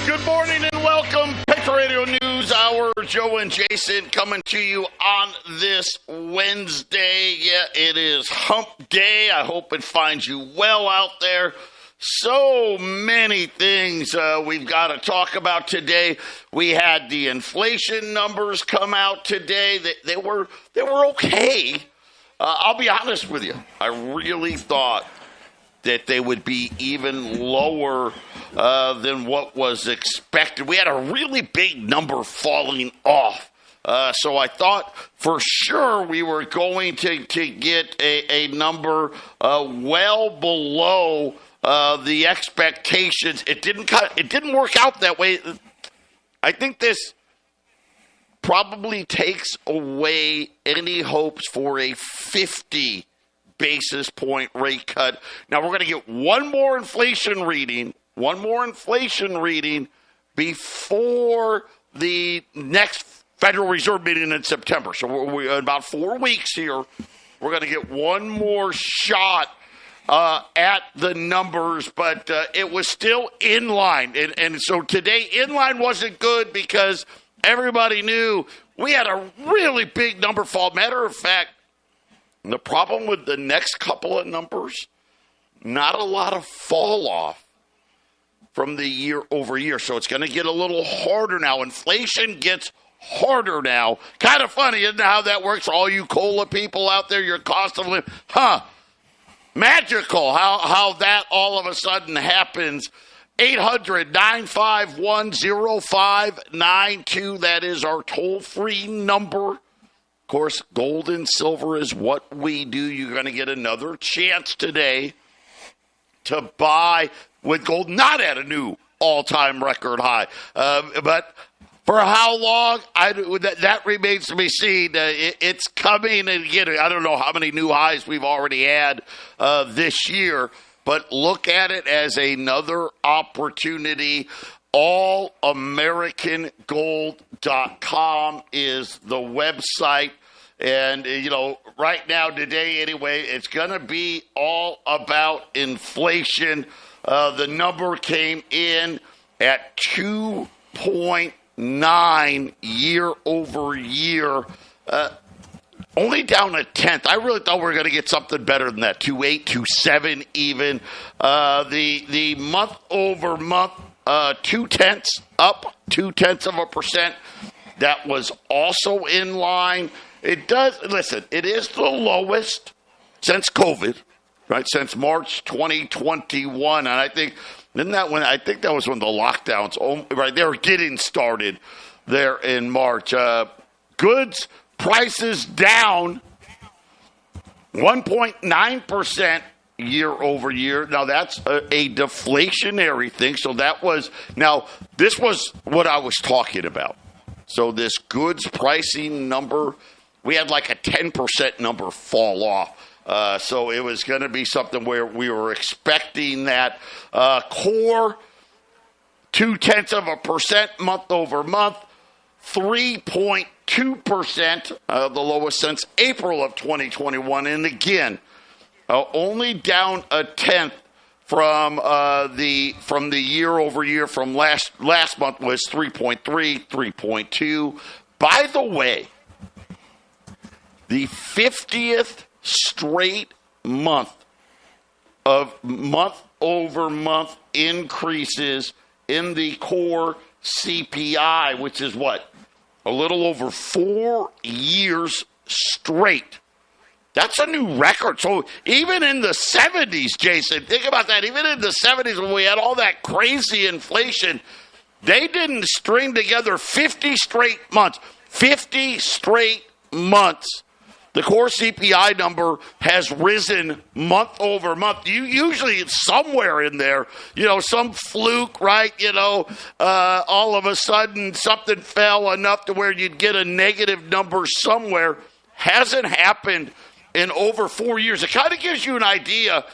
Good morning and welcome. Petro Radio News Hour. Joe and Jason coming to you on this Wednesday. Yeah, it is hump day. I hope it finds you well out there. So many things we've got to talk about today. We had the inflation numbers come out today. They were okay. I'll be honest with you. I really thought that they would be even lower than what was expected. We had a really big number falling off. So I thought for sure we were going to get a number well below the expectations. It didn't work out that way. I think this probably takes away any hopes for a 50 basis point rate cut. Now we're going to get one more inflation reading before the next Federal Reserve meeting in September. So we're in about 4 weeks here. We're going to get one more shot at the numbers, but it was still in line. And so today, in line wasn't good because everybody knew we had a really big number fall. Matter of fact, the problem with the next couple of numbers, not a lot of fall off from the year over year. So it's going to get a little harder now. Inflation gets harder now. Kind of funny, isn't it, how that works for all you COLA people out there, your cost of living? Magical how that all of a sudden happens. 800-951-0592. That is our toll-free number. Of course, gold and silver is what we do. You're going to get another chance today to buy with gold, not at a new all-time record high. But for how long, that remains to be seen. It's coming, and again, I don't know how many new highs we've already had this year, but look at it as another opportunity. AllAmericanGold.com is the website. And, right now, today, anyway, it's going to be all about inflation. The number came in at 2.9 year over year, only down a tenth. I really thought we were going to get something better than that, 2.8, 2.7 even. The month over month, 0.2 up 0.2%. That was also in line. It is the lowest since COVID, right? Since March 2021. And I think, that was when the lockdowns, right, they were getting started there in March. Goods prices down 1.9% year over year. Now, that's a deflationary thing. So this was what I was talking about. So this goods pricing number, we had like a 10% number fall off. So it was going to be something where we were expecting that core 0.2% month over month, 3.2%, the lowest since April of 2021. And again, only down a tenth from the year over year. From last month was 3.3, 3.2. By the way, the 50th straight month of month-over-month increases in the core CPI, which is what? A little over 4 years straight. That's a new record. So even in the 70s, Jason, think about that. Even in the 70s when we had all that crazy inflation, they didn't string together 50 straight months. 50 straight months. The core CPI number has risen month over month. Usually it's somewhere in there, some fluke, right? All of a sudden something fell enough to where you'd get a negative number somewhere. Hasn't happened in over 4 years. It kind of gives you an idea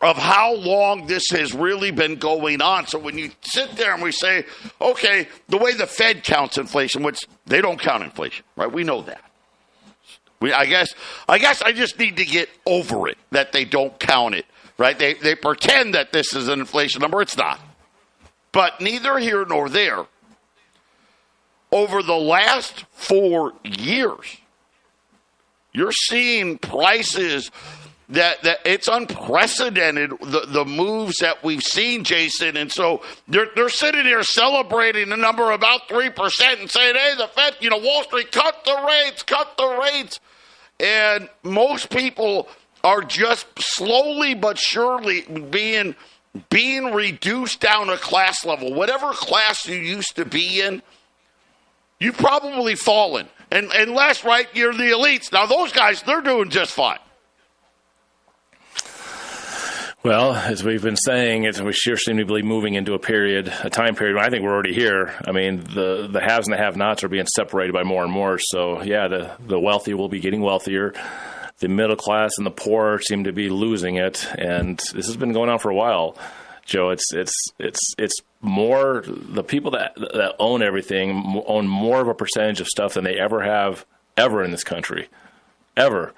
of how long this has really been going on. So when you sit there and we say, okay, the way the Fed counts inflation, which they don't count inflation, right? We know that. I guess I just need to get over it that they don't count it, right? They pretend that this is an inflation number. It's not. But neither here nor there. Over the last 4 years, you're seeing prices that it's unprecedented, the moves that we've seen, Jason. And so they're sitting here celebrating a number about 3% and saying, hey, the Fed, Wall Street, cut the rates. And most people are just slowly but surely being reduced down a class level. Whatever class you used to be in, you've probably fallen. Unless, right, you're the elites. Now, those guys, they're doing just fine. Well, as we've been saying, we sure seem to be moving into a time period. I think we're already here. I mean, the haves and the have-nots are being separated by more and more. So, yeah, the wealthy will be getting wealthier. The middle class and the poor seem to be losing it. And this has been going on for a while, Joe. It's more the people that own everything own more of a percentage of stuff than they ever have in this country, ever.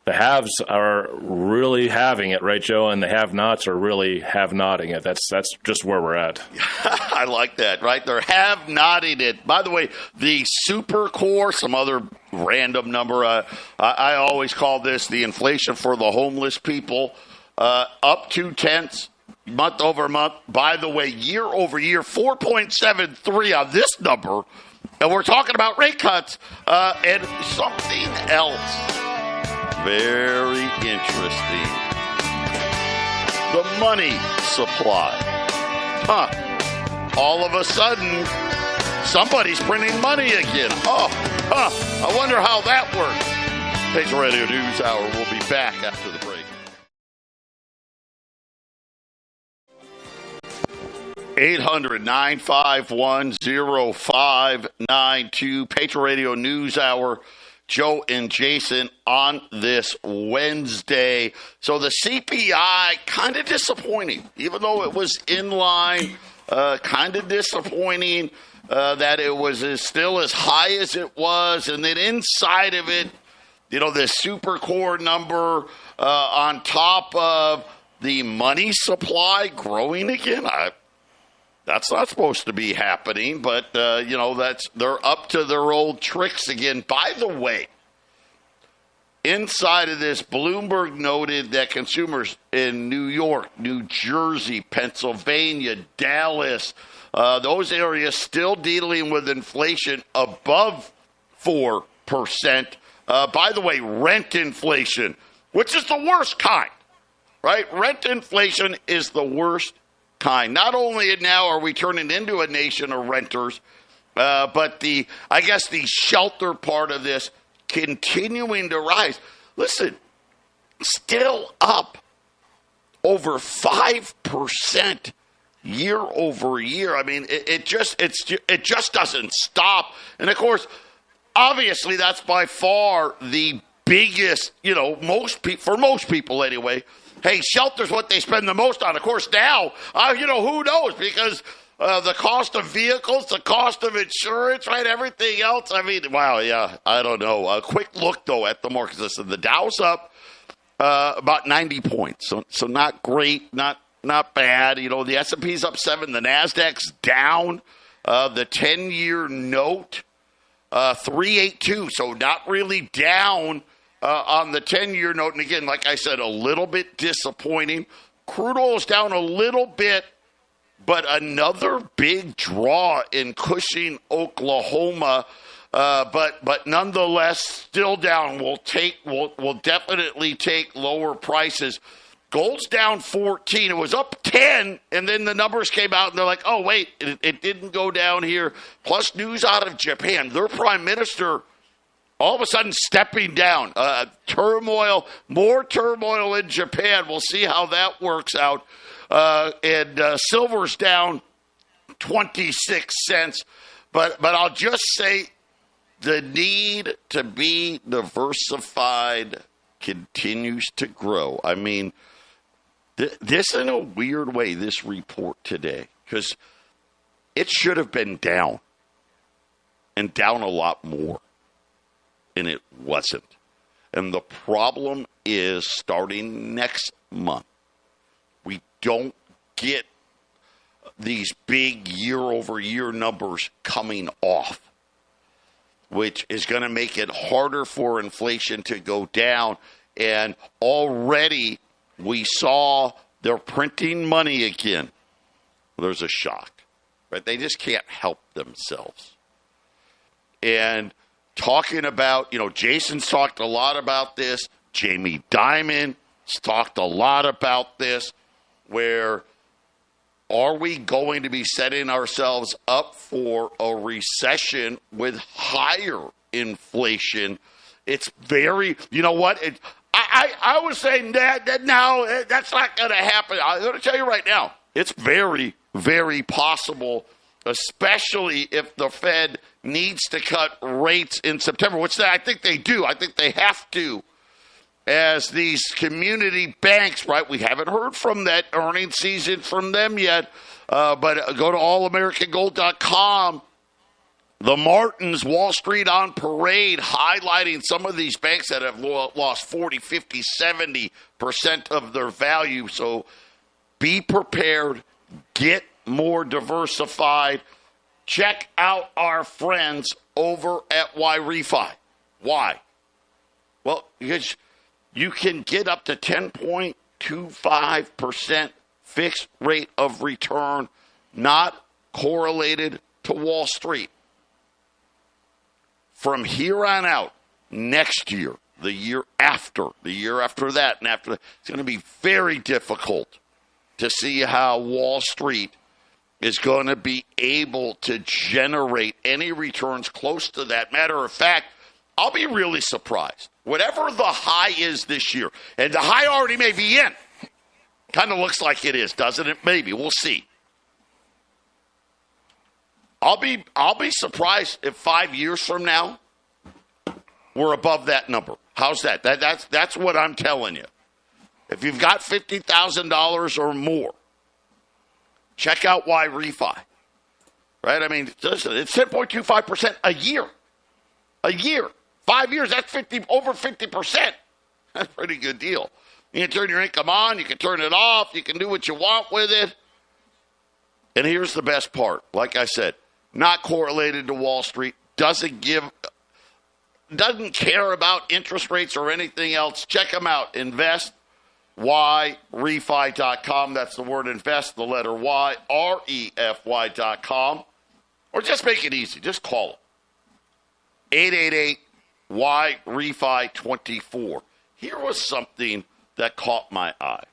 The haves are really having it, right, Joe? And the have-nots are really have-notting it. That's just where we're at. I like that, right? They're have-notting it. By the way, the super core, some other random number, I always call this the inflation for the homeless people, up 0.2 month over month. By the way, year over year, 4.73 on this number. And we're talking about rate cuts and something else. Very interesting. The money supply. All of a sudden, somebody's printing money again. I wonder how that works. Patriot Radio News Hour. We'll be back after the break. 800-951-0592. Patriot Radio News Hour. Joe and Jason on this Wednesday. So the CPI, kind of disappointing, even though it was in line, kind of disappointing that it was still as high as it was. And then inside of it, this super core number on top of the money supply growing again. That's not supposed to be happening, but, they're up to their old tricks again. By the way, inside of this, Bloomberg noted that consumers in New York, New Jersey, Pennsylvania, Dallas, those areas still dealing with inflation above 4%. By the way, rent inflation, which is the worst kind, right? Rent inflation is the worst kind. Not only now are we turning into a nation of renters, but the shelter part of this continuing to rise. Listen, still up over 5% year over year. I mean, it just doesn't stop. And of course, obviously, that's by far the biggest. For most people anyway. Hey, shelter's what they spend the most on. Of course, now, who knows? Because the cost of vehicles, the cost of insurance, right, everything else. I mean, wow, yeah, I don't know. A quick look, though, at the markets. Listen, the Dow's up about 90 points. So not great, not bad. The S&P's up 7. The Nasdaq's down. The 10-year note, 382. So not really down. On the 10-year note, and again, like I said, a little bit disappointing. Crude oil is down a little bit, but another big draw in Cushing, Oklahoma. But nonetheless, still down. We'll definitely take lower prices. Gold's down 14. It was up 10, and then the numbers came out, and they're like, oh, wait, it didn't go down here. Plus news out of Japan. Their prime minister all of a sudden stepping down. More turmoil in Japan. We'll see how that works out. And silver's down 26 cents. But I'll just say the need to be diversified continues to grow. I mean, this in a weird way, this report today, because it should have been down and down a lot more. And it wasn't. And the problem is starting next month, we don't get these big year-over-year numbers coming off, which is going to make it harder for inflation to go down. And already we saw they're printing money again. There's a shock, right? They just can't help themselves. And talking about, Jason's talked a lot about this. Jamie Dimon's talked a lot about this, where are we going to be setting ourselves up for a recession with higher inflation? It's very, you know what? I was saying that no, that's not going to happen. I'm going to tell you right now, it's very, very possible, especially if the Fed needs to cut rates in September, which I think they do. I think they have to. As these community banks, right, we haven't heard from that earnings season from them yet, but go to allamericangold.com. The Martins, Wall Street on Parade, highlighting some of these banks that have lost 40, 50, 70% of their value. So be prepared, get more diversified. Check out our friends over at YRefi. Why? Well, because you can get up to 10.25% fixed rate of return, not correlated to Wall Street. From here on out, next year, the year after that, and after that, it's going to be very difficult to see how Wall Street is going to be able to generate any returns close to that. Matter of fact, I'll be really surprised. Whatever the high is this year, and the high already may be in. Kind of looks like it is, doesn't it? Maybe. We'll see. I'll be surprised if 5 years from now we're above that number. How's that? That's what I'm telling you. If you've got $50,000 or more, check out YRefi. Right? I mean, listen, it's 10.25% a year. A year. 5 years, that's over 50%. That's a pretty good deal. You can turn your income on, you can turn it off, you can do what you want with it. And here's the best part. Like I said, not correlated to Wall Street, doesn't care about interest rates or anything else. Check them out. Invest, YRefi.com. That's the word invest, the letter Y, REFY.com. Or just make it easy. Just call them. 888-YRefi24. Here was something that caught my eye.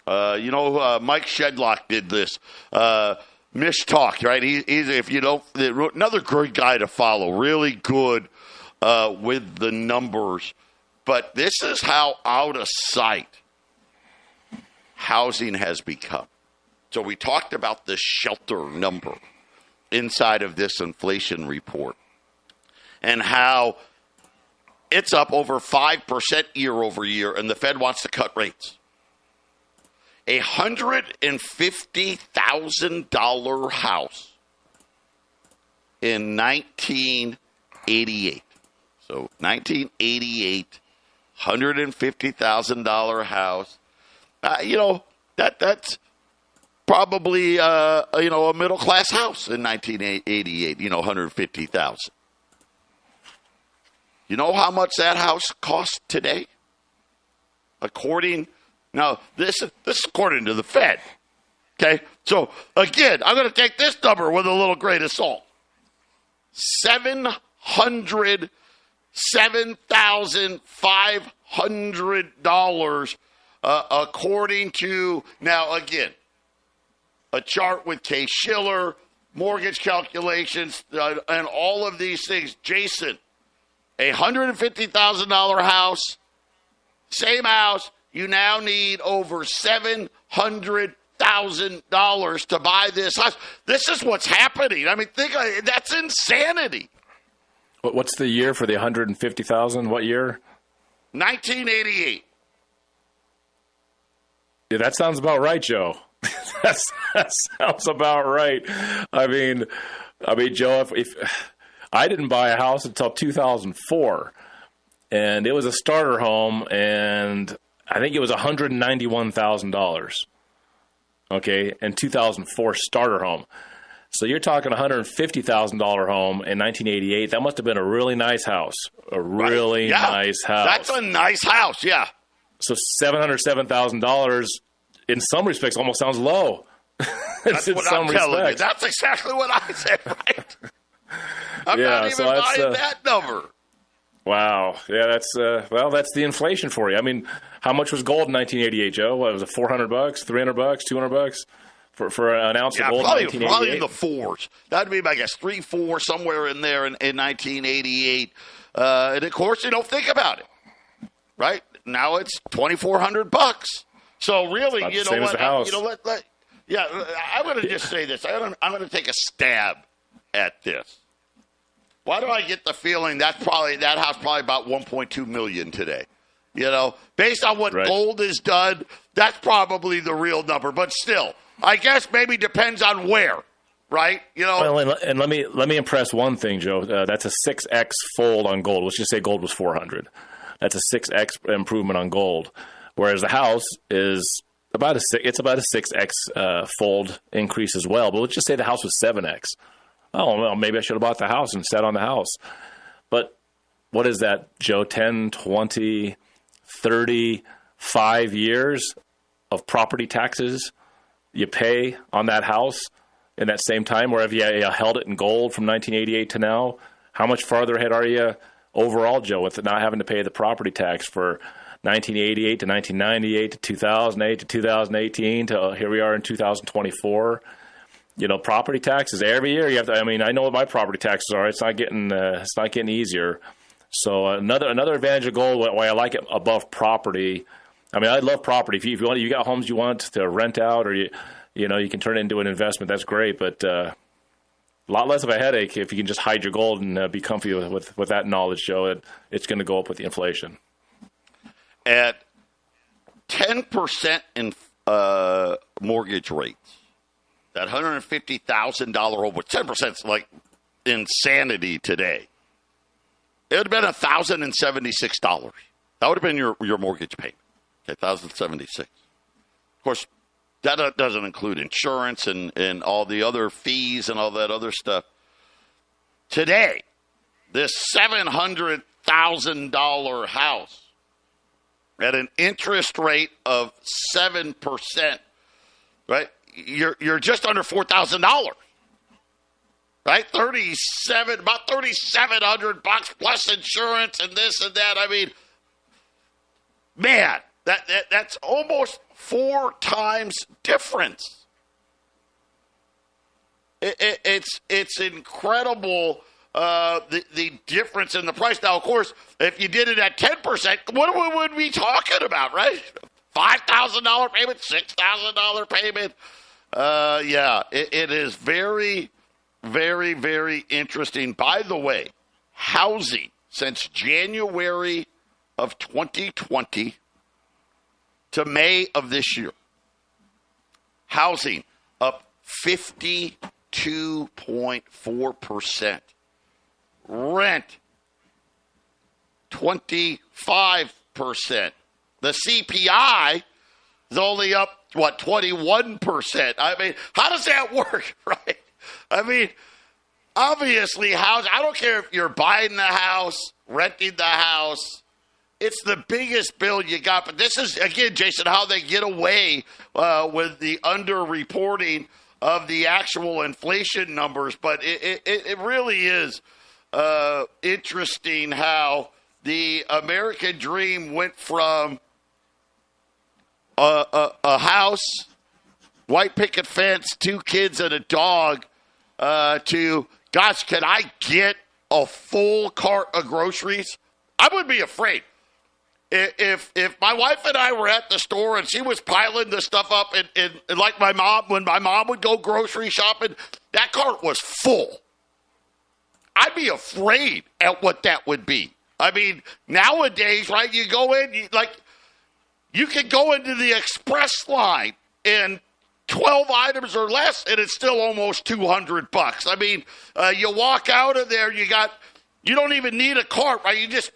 Mike Shedlock did this. Mish Talk, right? He's another great guy to follow. Really good with the numbers. But this is how out of sight housing has become. So we talked about the shelter number inside of this inflation report and how it's up over 5% year over year, and the Fed wants to cut rates. A $150,000 house in 1988. So 1988, $150,000 house. That's probably a middle class house in 1988. $150,000. You know how much that house costs today? Now, this is according to the Fed. Okay? So, again, I'm going to take this number with a little grain of salt. $707,500, according to, now, again, a chart with Case Shiller, mortgage calculations, and all of these things. Jason, a $150,000 house, same house, you now need over $700,000 to buy this house. This is what's happening. I mean, that's insanity. What's the year for the $150,000? What year? 1988. Yeah, that sounds about right, Joe. that sounds about right. I mean, Joe, if I didn't buy a house until 2004, and it was a starter home, and I think it was $191,000. okay, and 2004 starter home. So you're talking $150,000 home in 1988. That must have been a really nice house. A really nice house. That's a nice house, yeah. So $707,000 in some respects almost sounds low. That's what I'm telling you. That's exactly what I said, right? I'm not even buying that number. Wow. Yeah, that's that's the inflation for you. I mean, how much was gold in 1988, Joe? What was it, $400, $300, $200 for an ounce of gold in 1988? Probably in the fours. That'd be, I guess, 3, 4, somewhere in there in 1988. And of course, think about it. Right? Now it's $2,400. So really, you know what? I'm going to just say this. I'm going to take a stab at this. Why do I get the feeling that house probably about $1.2 million today? Based on what gold has done, that's probably the real number. But still, I guess maybe depends on where, right? Well, and let me impress one thing, Joe. That's a 6x fold on gold. Let's just say gold was 400. That's a 6x improvement on gold, whereas the house is about a 6x fold increase as well. But let's just say the house was 7x. Oh, well, maybe I should have bought the house and sat on the house. But what is that, Joe? 10, 20, 30, 5 years of property taxes you pay on that house in that same time, where if you held it in gold from 1988 to now, how much farther ahead are you overall, Joe, with not having to pay the property tax for 1988 to 1998 to 2008 to 2018 to here we are in 2024? Property taxes every year you have to. I mean, I know what my property taxes are. It's not getting easier. So another advantage of gold, why I like it above property. I mean, I love property. If you want, you got homes you want to rent out, or you can turn it into an investment. That's great, but a lot less of a headache if you can just hide your gold and be comfy with that knowledge, Joe. It's going to go up with the inflation. At 10% in mortgage rates. That $150,000 home with 10% is like insanity today. It would have been $1,076. That would have been your mortgage payment. Okay, $1,076. Of course, that doesn't include insurance and all the other fees and all that other stuff. Today, this $700,000 house at an interest rate of 7%, right? You're just under $4,000, right? About $3,700 plus insurance and this and that. I mean, man, that's almost 4 times difference. It's incredible the difference in the price. Now, of course, if you did it at 10%, what would we be talking about, right? $5,000 payment, $6,000 payment. It is very, very, very interesting. By the way, housing since January of 2020 to May of this year, housing up 52.4%. Rent 25%. The CPI is only up, 21%. I mean, how does that work, right? I mean, obviously, I don't care if you're buying the house, renting the house. It's the biggest bill you got. But this is, again, Jason, how they get away with the underreporting of the actual inflation numbers. But it really is interesting how the American dream went from a house, white picket fence, 2 kids and a dog, to, gosh, can I get a full cart of groceries? I would be afraid. If my wife and I were at the store and she was piling the stuff up and like my mom, when my mom would go grocery shopping, that cart was full. I'd be afraid at what that would be. I mean, nowadays, right, you go in, you can go into the express line and 12 items or less, and it's still almost $200. I mean, you walk out of there, you don't even need a cart, right? You just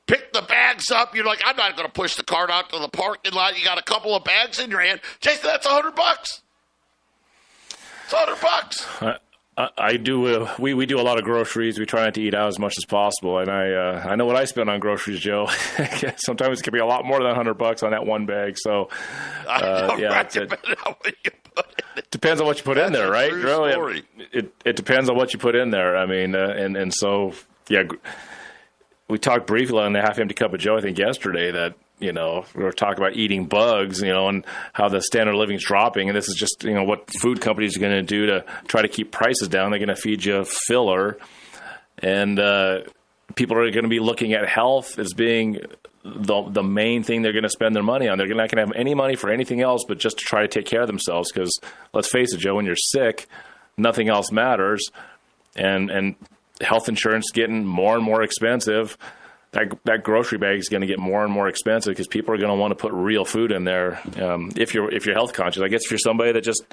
pick the bags up. You're like, I'm not going to push the cart out to the parking lot. You got a couple of bags in your hand. Jason, that's $100. It's $100. I do. We do a lot of groceries. We try not to eat out as much as possible, and I know what I spend on groceries, Joe. Sometimes it can be a lot more than $100 on that one bag. So, depends on what you put in there, right? Really, it depends on what you put in there. I mean, and so we talked briefly on the Half Empty Cup of Joe, I think yesterday, that we were talking about eating bugs, and how the standard of living is dropping. And this is just, what food companies are going to do to try to keep prices down. They're going to feed you filler. And people are going to be looking at health as being the main thing they're going to spend their money on. They're not going to have any money for anything else but just to try to take care of themselves. Because let's face it, Joe, when you're sick, nothing else matters. And health insurance getting more and more expensive. That grocery bag is going to get more and more expensive because people are going to want to put real food in there. If you're health conscious, I guess if you're somebody that just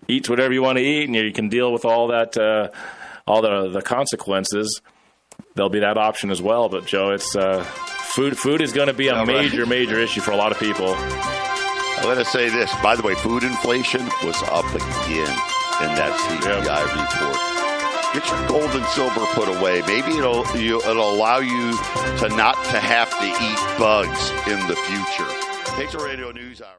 eats whatever you want to eat and you can deal with all that, all the consequences, there'll be that option as well. But Joe, it's food is going to be a major issue for a lot of people. I'm going to say this, by the way, food inflation was up again in that CPI report. Get your gold and silver put away. Maybe it'll allow you to not to have to eat bugs in the future. Patriot Radio News Hour.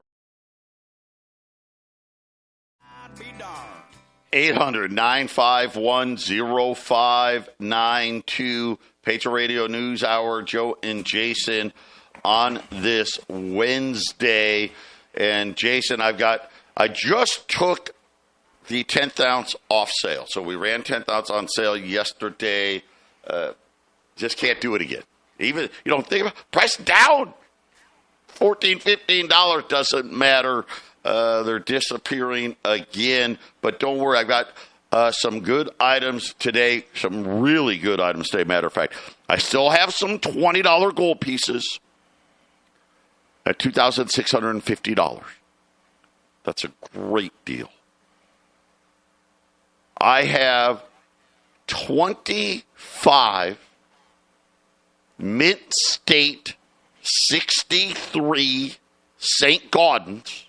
800-951-0592. Patriot Radio News Hour. Joe and Jason on this Wednesday. And Jason, I just took the 10th ounce off sale. So we ran 10th ounce on sale yesterday. Just can't do it again. Even, think about price down. $14, $15 doesn't matter. They're disappearing again. But don't worry, I've got some good items today, some really good items today. Matter of fact, I still have some $20 gold pieces at $2,650. That's a great deal. I have 25 Mint State 63 St. Gaudens.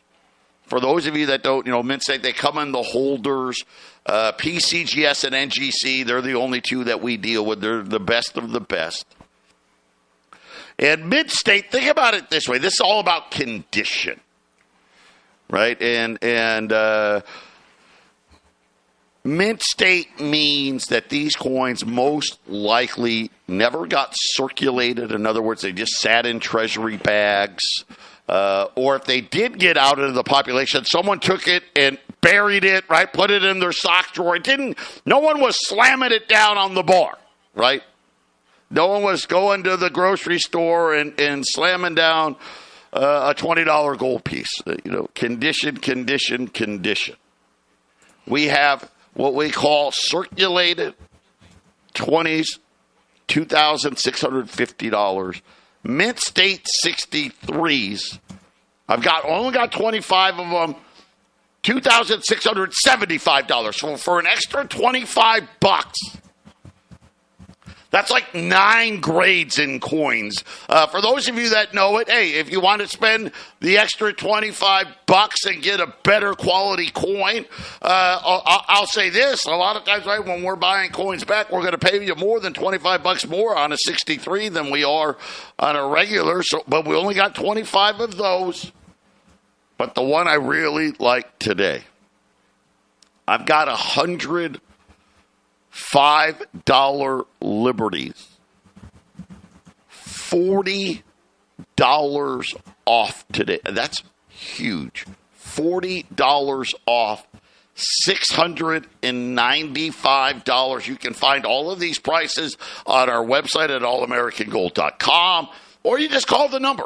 For those of you that don't, Mint State, they come in the holders. PCGS and NGC, they're the only two that we deal with. They're the best of the best. And Mint State, think about it this way. This is all about condition, right? And Mint State means that these coins most likely never got circulated. In other words, they just sat in treasury bags. Or if they did get out into the population, someone took it and buried it, right? Put it in their sock drawer. No one was slamming it down on the bar, right? No one was going to the grocery store and slamming down a $20 gold piece. Condition. We have what we call circulated 20s, $2,650. Mint State 63s. I've only got 25 of them. $2,675. So for an extra $25. That's like 9 grades in coins. For those of you that know it, hey, if you want to spend the extra $25 and get a better quality coin, I'll say this. A lot of times, right, when we're buying coins back, we're going to pay you more than $25 more on a 63 than we are on a regular. But we only got 25 of those. But the one I really like today, I've got 100 $5 liberties, $40 off today. That's huge. $40 off, $695. You can find all of these prices on our website at allamericangold.com, or you just call the number,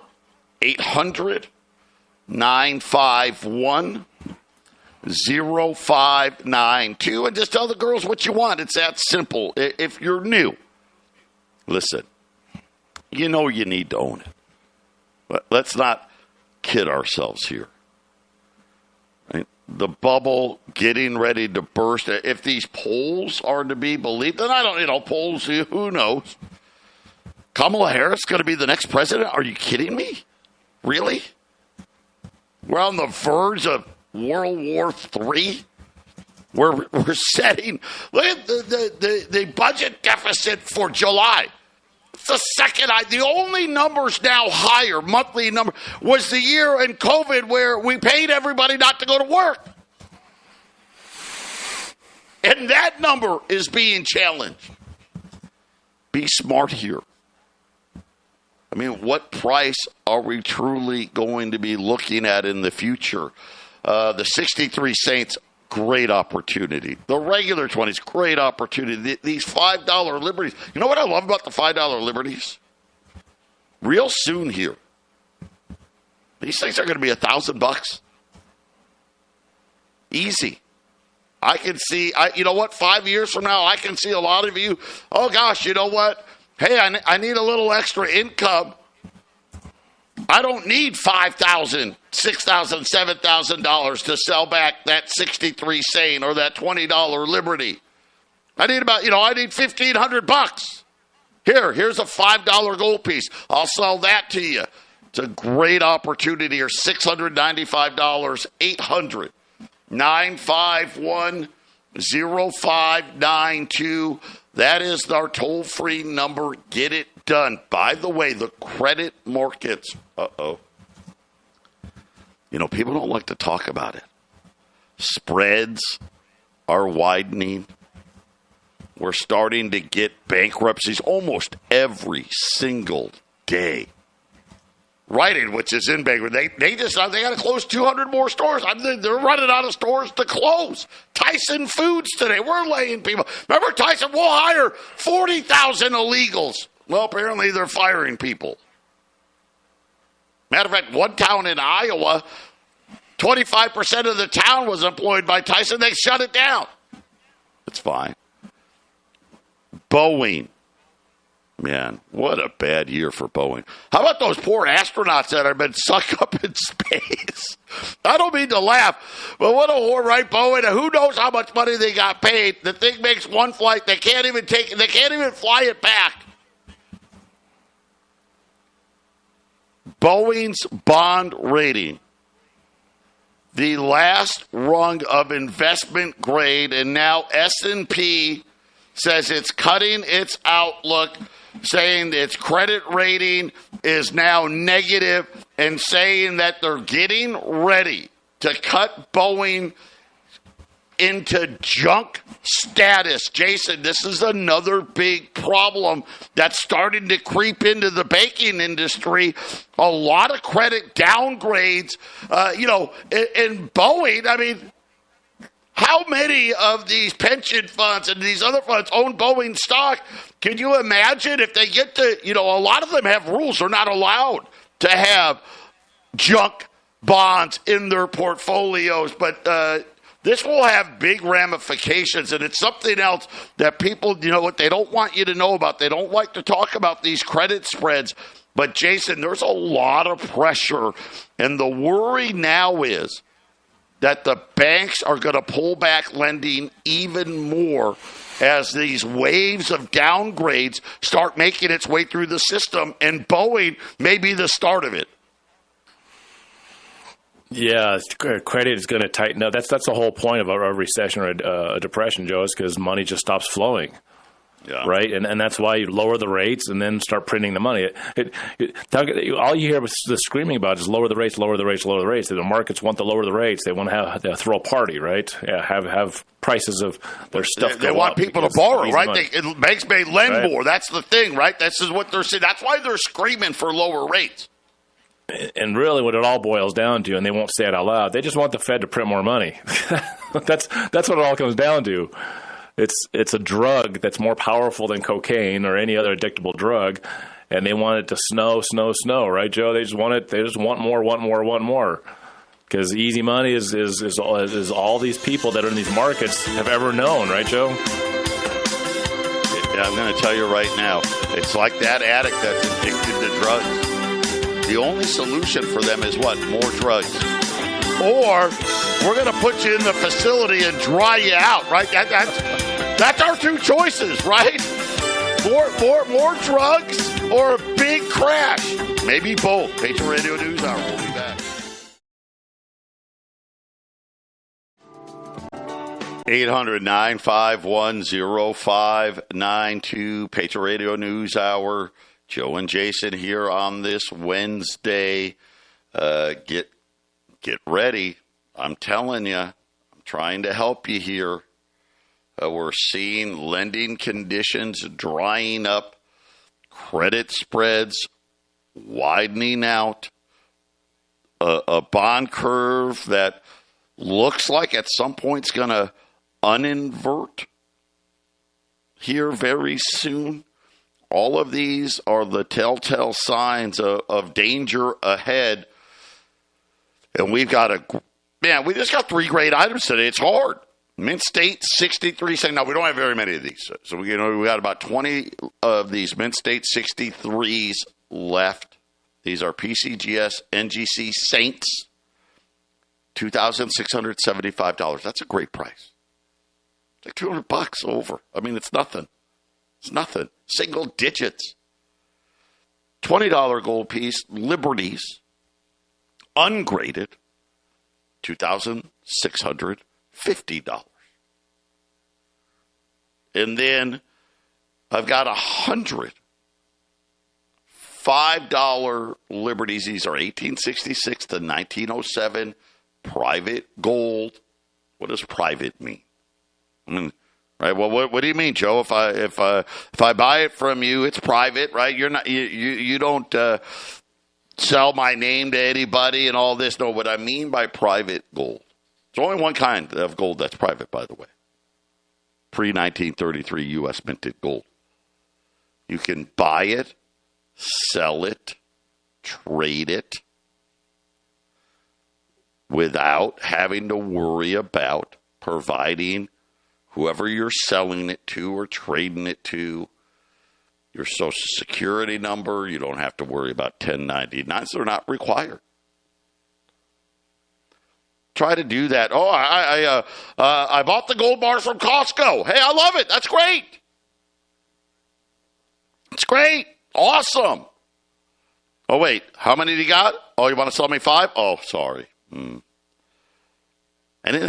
800-951-0592, and just tell the girls what you want. It's that simple. If you're new, listen, you need to own it. But let's not kid ourselves here. Right? The bubble getting ready to burst. If these polls are to be believed, and I don't, polls, who knows? Kamala Harris going to be the next president? Are you kidding me? Really? We're on the verge of World War III. We're setting, look at the budget deficit for July. It's the only numbers now higher, monthly number, was the year in COVID where we paid everybody not to go to work. And that number is being challenged. Be smart here. I mean, what price are we truly going to be looking at in the future? The 63 cents, great opportunity. The regular 20s, great opportunity. These $5 liberties. You know what I love about the $5 liberties? Real soon here, these things are going to be $1,000. Easy. I can see, you know what, 5 years from now, I can see a lot of you, oh gosh, you know what? Hey, I need a little extra income. I don't need $5,000, $6,000, $7,000 to sell back that 63 cent or that $20 liberty. I need $1,500. Here's a $5 gold piece. I'll sell that to you. It's a great opportunity here. $695, 800-951-0592. That is our toll-free number. Get it done. By the way, the credit markets. People don't like to talk about it. Spreads are widening. We're starting to get bankruptcies almost every single day. Rite which is in bankruptcy, they got to close 200 more stores. They're running out of stores to close. Tyson Foods today, we're laying people. Remember Tyson, we'll hire 40,000 illegals. Well, apparently they're firing people. Matter of fact, one town in Iowa, 25% of the town was employed by Tyson. They shut it down. It's fine. Boeing. Man, what a bad year for Boeing. How about those poor astronauts that have been sucked up in space? I don't mean to laugh, but what a whore, right, Boeing? Who knows how much money they got paid? The thing makes one flight. They can't even fly it back. Boeing's bond rating, the last rung of investment grade, and now S&P says it's cutting its outlook, saying its credit rating is now negative, and saying that they're getting ready to cut Boeing into junk status. Jason, this is another big problem that's starting to creep into the banking industry. A lot of credit downgrades, in Boeing. I mean, how many of these pension funds and these other funds own Boeing stock? Can you imagine if they get to, a lot of them have rules. They're not allowed to have junk bonds in their portfolios. But this will have big ramifications, and it's something else that people, what they don't want you to know about. They don't like to talk about these credit spreads. But, Jason, there's a lot of pressure, and the worry now is that the banks are going to pull back lending even more as these waves of downgrades start making its way through the system, and Boeing may be the start of it. Yeah, credit is going to tighten up. That's the whole point of a recession or a depression, Joe, is because money just stops flowing. Yeah. Right, and that's why you lower the rates and then start printing the money. All you hear the screaming about is lower the rates, lower the rates, lower the rates. The markets want to lower the rates. They want to throw a party, right? Yeah, have prices of their stuff. They want people to borrow, right? Banks may lend more. That's the thing, right? This is what they're saying. That's why they're screaming for lower rates. And really, what it all boils down to, and they won't say it out loud, they just want the Fed to print more money. That's what it all comes down to. It's a drug that's more powerful than cocaine or any other addictable drug, and they want it to snow, right, Joe? They just want it. They just want more. Because easy money is all these people that are in these markets have ever known, right, Joe? Yeah, I'm going to tell you right now, it's like that addict that's addicted to drugs. The only solution for them is what? More drugs. Or we're going to put you in the facility and dry you out, right? That's our two choices, right? More drugs or a big crash. Maybe both. Patriot Radio News Hour. We'll be back. 800-951-0592, Patriot Radio News Hour. Joe and Jason here on this Wednesday. Get ready. I'm telling you, I'm trying to help you here. We're seeing lending conditions drying up, credit spreads widening out, a bond curve that looks like at some point it's going to uninvert here very soon. All of these are the telltale signs of danger ahead. And we just got three great items today. It's hard. Mint State 63 saying, no, we don't have very many of these. So we got about 20 of these Mint State 63s left. These are PCGS NGC Saints, $2,675. That's a great price. It's like $200 over. I mean, it's nothing. It's nothing. Single digits. $20 gold piece, Liberties, ungraded, $2,650. And then I've got 100 $5 Liberties. These are 1866 to 1907 private gold. What does private mean? I mean, right. Well, what do you mean, Joe? If I buy it from you, it's private, right? You're not you don't sell my name to anybody and all this. No, what I mean by private gold. There's only one kind of gold that's private, by the way. Pre-1933 U.S. minted gold. You can buy it, sell it, trade it without having to worry about providing whoever you're selling it to or trading it to your Social Security number. You don't have to worry about 1099s. They're not required. Try to do that. Oh, I bought the gold bars from Costco. Hey, I love it. That's great. It's great. Awesome. Oh, wait. How many do you got? Oh, you want to sell me 5? Oh, sorry. Anything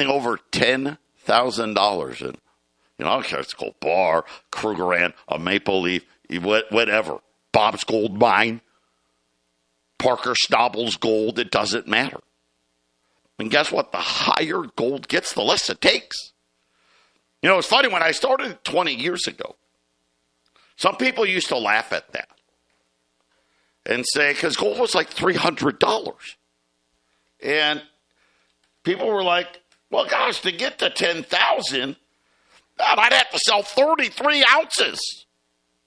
over $10,000. And, I don't care if it's a gold bar, Krugerrand, a Maple Leaf, whatever. Bob's Gold Mine, Parker Stauble's gold. It doesn't matter. And guess what? The higher gold gets, the less it takes. It's funny. When I started 20 years ago, some people used to laugh at that and say, because gold was like $300. And people were like, well, gosh, to get to 10,000, I'd have to sell 33 ounces.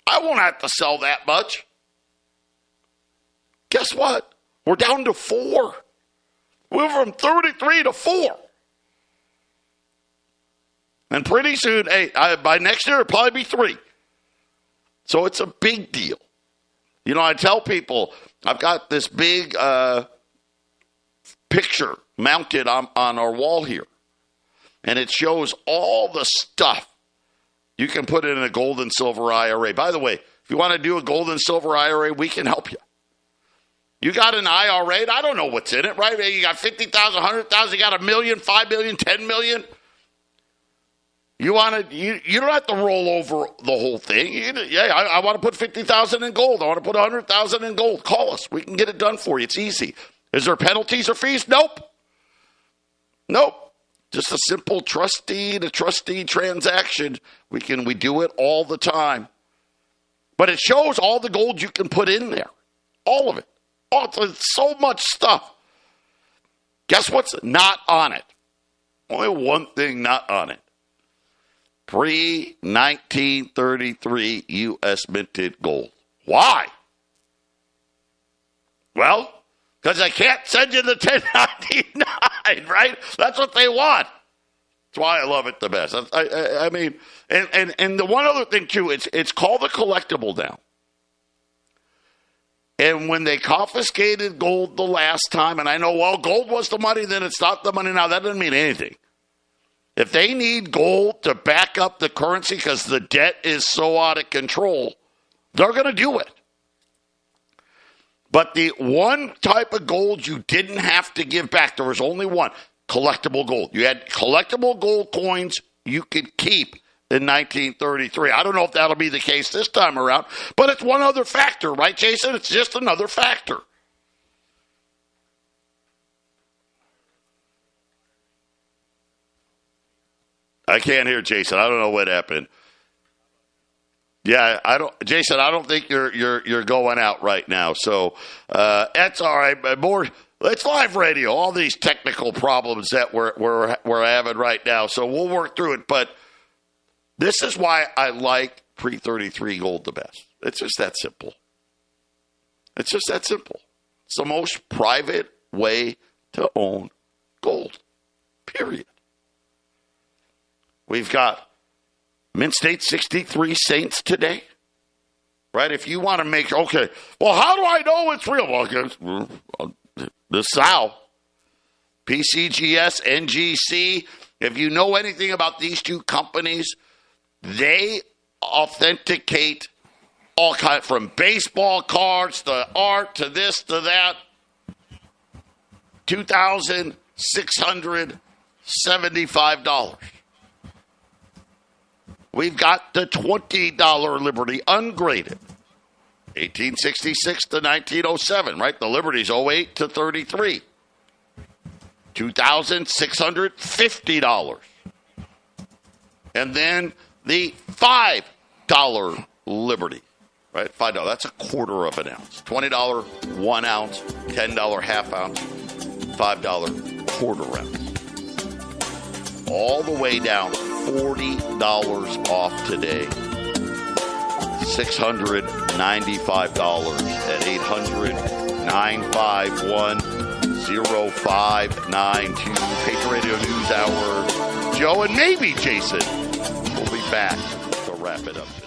I won't have to sell that much. Guess what? We're down to 4. We're from 33 to 4. And pretty soon, by next year, it'll probably be 3. So it's a big deal. I tell people, I've got this big picture mounted on our wall here. And it shows all the stuff you can put in a gold and silver IRA. By the way, if you want to do a gold and silver IRA, we can help you. You got an IRA, I don't know what's in it, right? You got 50,000, 100,000, you got $1 million, $5 million, $10 million. You want to? You don't have to roll over the whole thing. I want to put 50,000 in gold. I want to put 100,000 in gold. Call us. We can get it done for you. It's easy. Is there penalties or fees? Nope. Just a simple trustee to trustee transaction. We do it all the time. But it shows all the gold you can put in there. All of it. Oh, it's so much stuff. Guess what's not on it? Only one thing not on it. Pre-1933 U.S. minted gold. Why? Well, because I can't send you the 1099, right? That's what they want. That's why I love it the best. I mean, and the one other thing, too, it's called a collectible now. And when they confiscated gold the last time, and I know, well, gold was the money, then it's not the money now. That doesn't mean anything. If they need gold to back up the currency because the debt is so out of control, they're going to do it. But the one type of gold you didn't have to give back, there was only one, collectible gold. You had collectible gold coins you could keep in 1933. I don't know if that'll be the case this time around, but it's one other factor, right, Jason? It's just another factor. I can't hear Jason. I don't know what happened. Yeah, Jason. I don't think you're going out right now. So that's all right. But more, it's live radio. All these technical problems that we're having right now. So we'll work through it. But this is why I like pre-33 gold the best. It's just that simple. It's just that simple. It's the most private way to own gold. Period. We've got Mint State 63 Saints today, right? If you want to make, okay, well, how do I know it's real? Well, the Sow, PCGS, NGC, if you know anything about these two companies, they authenticate all kinds, from baseball cards to art to this to that. $2,675. We've got the $20 Liberty ungraded. 1866 to 1907, right? The Liberty's 08 to 33. $2,650. And then the $5 Liberty, right? $5. That's a quarter of an ounce. $20 1 ounce, $10 half ounce, $5 quarter ounce. All the way down, $40 off today. $695 at 800-951-0592. Patriot Radio News Hour. Joe and maybe Jason will be back to wrap it up today.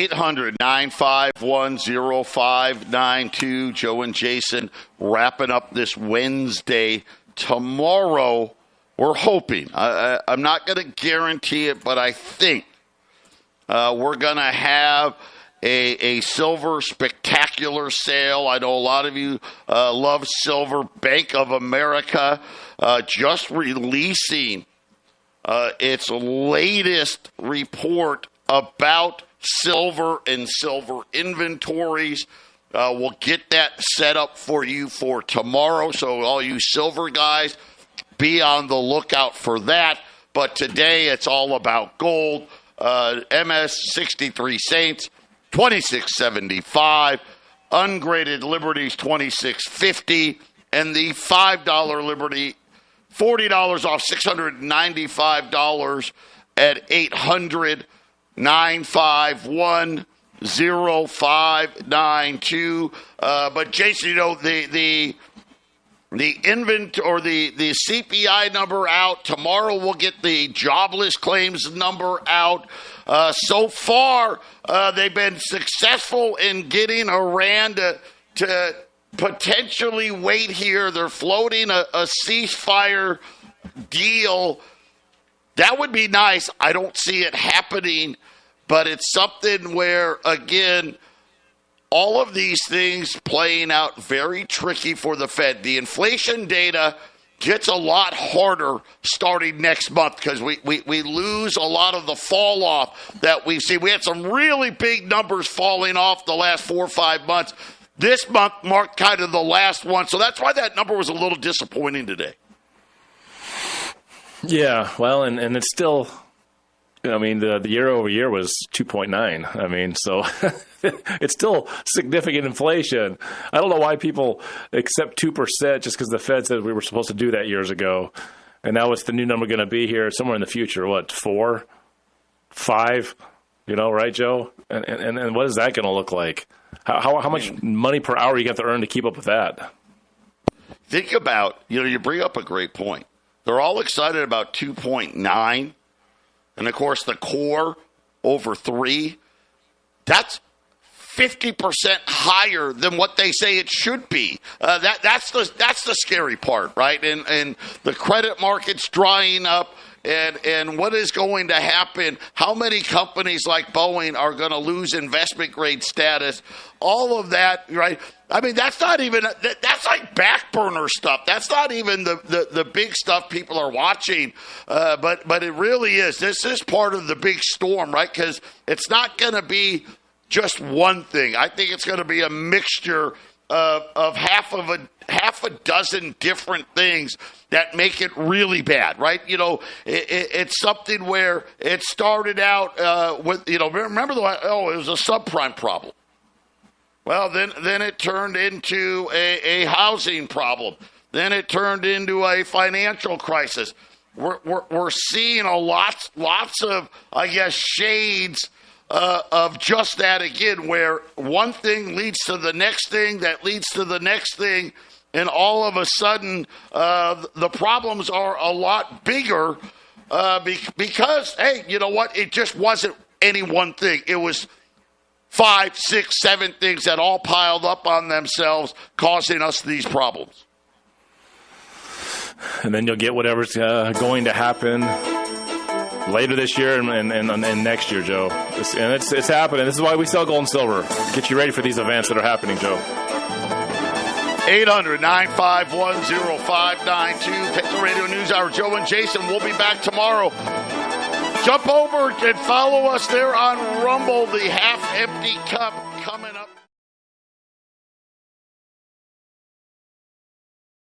800-951-0592. Joe and Jason wrapping up this Wednesday. Tomorrow, we're hoping. I'm not going to guarantee it, but I think we're going to have a silver spectacular sale. I know a lot of you love silver. Bank of America just releasing its latest report about silver and silver inventories. We'll get that set up for you for tomorrow. So all you silver guys, be on the lookout for that. But today it's all about gold. MS 63 Saints, 2675. Ungraded Liberties, 2650. And the $5 Liberty, $40 off, $695 at 800-951-0592. But Jason, you know, the CPI number out. Tomorrow we'll get the jobless claims number out. So far, they've been successful in getting Iran to potentially wait here. They're floating a ceasefire deal. That would be nice. I don't see it happening, but it's something where, again, all of these things playing out very tricky for the Fed. The inflation data gets a lot harder starting next month because we lose a lot of the fall off that we've seen. We had some really big numbers falling off the last 4 or 5 months. This month marked kind of the last one, so that's why that number was a little disappointing today. Yeah, well, and it's still, I mean, the year over year was 2.9. I mean, so it's still significant inflation. I don't know why people accept 2% just because the Fed said we were supposed to do that years ago. And now what's the new number going to be here somewhere in the future? What, 4, 5? You know, right, Joe? And what is that going to look like? How much money per hour you got to earn to keep up with that? Think about, you bring up a great point. They're all excited about 2.9. And, of course, the core over 3. That's 50% higher than what they say it should be. That's the scary part, right? And the credit market's drying up. and what is going to happen, how many companies like Boeing are going to lose investment grade status, all of that, right? I mean, that's not even, that's like back burner stuff. That's not even the big stuff people are watching, but it really is. This is part of the big storm, right? Because it's not going to be just one thing. I think it's going to be a mixture of half a dozen different things that make it really bad, right? It's something where it started out with, remember it was a subprime problem. Well, then it turned into a housing problem. Then it turned into a financial crisis. We're seeing lots of, I guess, shades of just that again, where one thing leads to the next thing, that leads to the next thing, and all of a sudden the problems are a lot bigger because, hey, you know what? It just wasn't any one thing. It was 5, 6, 7 things that all piled up on themselves, causing us these problems. And then you'll get whatever's going to happen later this year and next year, Joe. It's happening. This is why we sell gold and silver. Get you ready for these events that are happening, Joe. 800-951-0592. Pick the Radio News Hour. Joe and Jason will be back tomorrow. Jump over and follow us there on Rumble. The half-empty cup coming up.